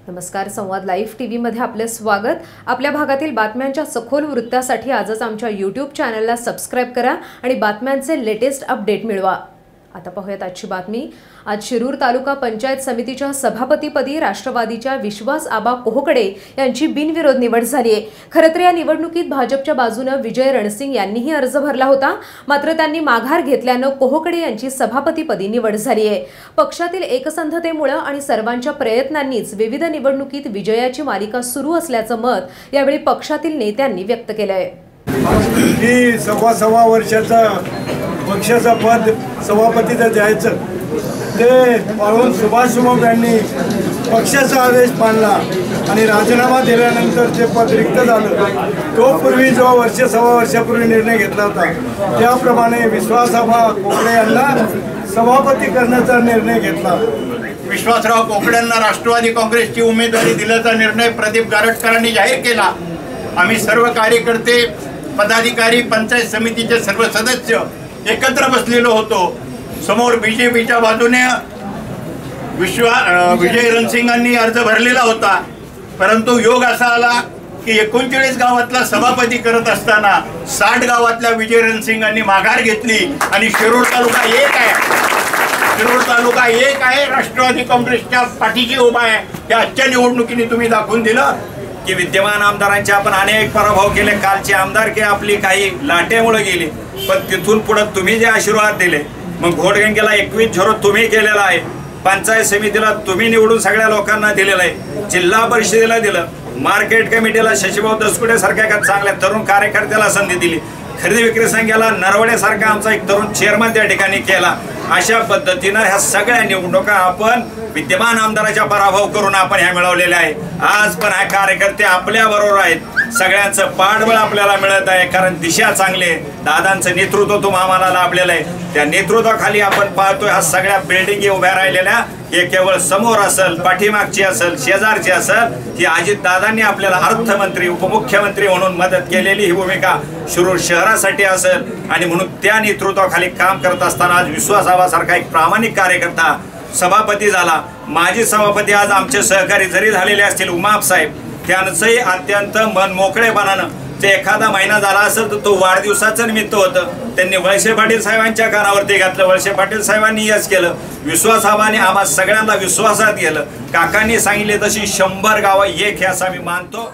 नमस्कार, संवाद live TV मध्ये आपले स्वागत। आपल्या भागातील बातम्यांच्या सखोल वृत्तासाठी आजच आमच्या YouTube चॅनलला सबस्क्राइब करा आणि बातम्यांचे लेटेस्ट अपडेट मिळवा। आता पाहूयात आजची बातमी। आज शिरूर तालुका पंचायत समितीच्या सभापतीपदी राष्ट्रवादीच्या विश्वास आबा कोहकडे यांची बिनविरोध निवड झाली आहे। खरं तर या निवडणुकीत भाजपच्या बाजूने विजय रणसिंग यांनीही अर्ज भरला होता, मात्र त्यांनी माघार घेतल्याने कोहकडे यांची सभापतीपदी निवड झाली आहे। पक्षातील एकसंधतेमुळे आणि सर्वांच्या प्रयत्नांनीच विविध निवडणुकीत विजयाची मालिका सुरू असल्याचं मत यावेळी पक्षातील नेत्यांनी व्यक्त केलं आहे। की सव्वा वर्षाचा पक्षाचा पद सभापतीचं द्यायचं ते पाळून सुभाष शुभम यांनी पक्षाचा आदेश मानला आणि राजीनामा दिल्यानंतर ते पद रिक्त झालं। तो पूर्वी जो सव्वा वर्षापूर्वी निर्णय घेतला होता त्याप्रमाणे विश्वासाबा कोकडे यांना सभापती करण्याचा निर्णय घेतला। विश्वासराव कोकड्यांना राष्ट्रवादी काँग्रेसची उमेदवारी दिल्याचा निर्णय प्रदीप गारटकरांनी जाहीर केला। आम्ही सर्व कार्यकर्ते, पदाधिकारी, पंचायत समितीचे सर्व सदस्य एकत्र बसलेलो होतो। समोर बीजेपीच्या बाजूने विजय रणसिंगांनी अर्ज भरलेला होता, परंतु योग असा आला की 39 गावातला सभापती करत असताना 60 गावातल्या विजय रणसिंगांनी माघार घेतली आणि शिरूर तालुका एक आहे, राष्ट्रवादी काँग्रेसच्या पाठीशी उभा आहे। त्या आजच्या निवडणुकीने तुम्ही दाखवून दिलं की विद्यमान आमदारांचे आपण अनेक पराभव केले। कालची आमदारकी आपली काही लाटेमुळे गेली, पण तिथून पुढे तुम्ही जे आशीर्वाद दिले, मग घोडगंगेला 21-0 तुम्ही केलेला आहे, पंचायत समितीला तुम्ही निवडून सगळ्या लोकांना दिलेलं आहे, जिल्हा परिषदेला दिलं, मार्केट कमिटीला शशीभाऊ दसकुडे सारख्या चांगल्या तरुण कार्यकर्त्याला संधी दिली, खरेदी विक्री संघाला नरवडे सारखा आमचा एक तरुण चेअरमन त्या ठिकाणी केला। अशा पद्धतीने ह्या सगळ्या निवडणुका आपण विद्यमान आमदाराचा पराभव करून आपण ह्या मिळवलेल्या आहे। आज पण हा कार्यकर्ते आपल्या बरोबर आहेत, सगळ्यांचं पाठबळ आपल्याला मिळत आहे, कारण दिशा चांगली, दादांचं नेतृत्व आम्हाला लाभलेलं आहे। त्या नेतृत्वाखाली आपण पाहतोय हा सगळ्या बिल्डिंगी उभ्या राहिलेल्या, हे केवळ समोर असेल, पाठीमागची असेल, शेजारची असेल, ही अजित दादांनी आपल्याला अर्थमंत्री, उपमुख्यमंत्री म्हणून मदत केलेली ही भूमिका शिरूर शहरासाठी असेल आणि म्हणून त्या नेतृत्वाखाली काम करत असताना आज विश्वासाबासारखा एक प्रामाणिक कार्यकर्ता सभापती झाला। माजी सभापती आज आमचे सहकारी जरी झालेले असतील, उमाप साहेब, त्यांचंही अत्यंत मन मोकळेपणानं ते एखादा महिना झाला असेल तर तो वाढदिवसाचं निमित्त होतं, त्यांनी वळसे पाटील साहेबांच्या कानावरती घातलं, वळसे पाटील साहेबांनी यश केलं, विश्वासाबाने आम्हा सगळ्यांना विश्वासात गेलं, काकांनी सांगितले तशी 100 गावं एक हे असं मी मानतो।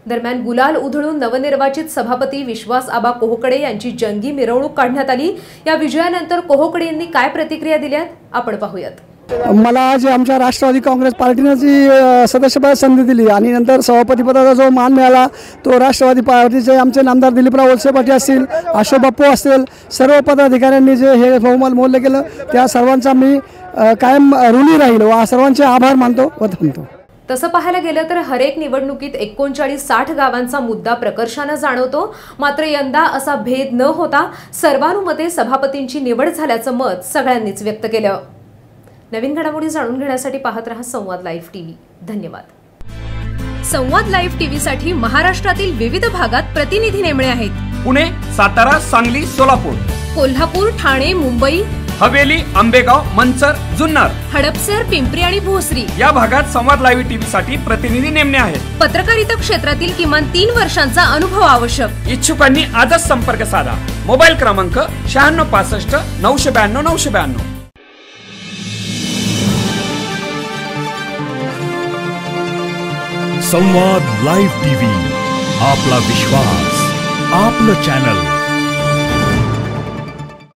दरम्यान गुलाल उधळून नवनिर्वाचित सभापती विश्वास आबा कोहकडे यांची जंगी मिरवणूक काढण्यात आली। या विजयानंतर कोहकडे यांनी काय प्रतिक्रिया दिल्यात आपण पाहूयात। मला आज आमच्या राष्ट्रवादी काँग्रेस पार्टीने जी सदस्यपद संधी दिली आणि नंतर सभापतीपदाचा जो मान मिळाला तो राष्ट्रवादी पार्टीचे आमचे नामदार दिलीपराव वळसे पाटील असतील, अशोक बाप्पू असतील, सर्व पदाधिकाऱ्यांनी जे हे बहुमान मोल केलं त्या सर्वांचा मी कायम ऋणी राहील व सर्वांचे आभार मानतो व थांबतो। तसं पाहायला गेलं तर हरेक निवडणुकीत 39-60 गावांचा मुद्दा प्रकर्षाने जाणवतो, मात्र यंदा असा भेद न होता सर्वानुमते सभापतींची निवड झाल्याचं मत सगळ्यांनीच व्यक्त केलं। नवीन घडामोडी जाणून घेण्यासाठी पाहत रहा संवाद लाईव्ह टीव्ही। धन्यवाद। संवाद लाईव्ह टीव्ही साठी महाराष्ट्रातील विविध भागात प्रतिनिधी नेमणे आहेत। पुणे, सातारा, सांगली, सोलापूर, कोल्हापूर, ठाणे, मुंबई, हवेली, आंबेगाव, मंचर, जुन्नर, हडपसर, पिंपरी आणि भोसरी या भागात संवाद लाईव्ह टीव्ही साठी प्रतिनिधी नेमणे आहेत। पत्रकारिता क्षेत्रातील किमान 3 वर्षांचा अनुभव आवश्यक। इच्छुकांनी आजच संपर्क साधा। मोबाईल क्रमांक 9665 992 992। संवाद लाईव्ह टीव्ही, आपला विश्वास, आपलं चॅनल।